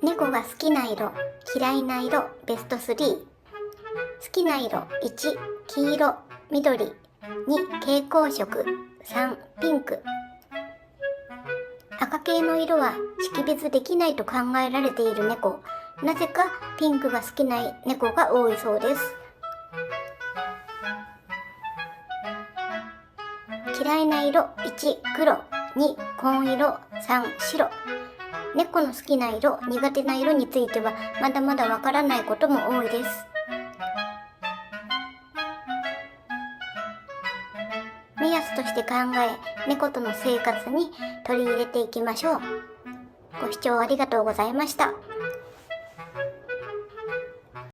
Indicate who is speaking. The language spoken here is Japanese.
Speaker 1: 猫が好きな色、嫌いな色、ベスト3。好きな色、1、黄色、緑、2、蛍光色、3、ピンク。赤系の色は識別できないと考えられている猫。なぜかピンクが好きな猫が多いそうです。嫌いな色、1、黒、2、紺色、3、白。猫の好きな色、苦手な色についてはまだまだわからないことも多いです。目安として考え、猫との生活に取り入れていきましょう。ご視聴ありがとうございました。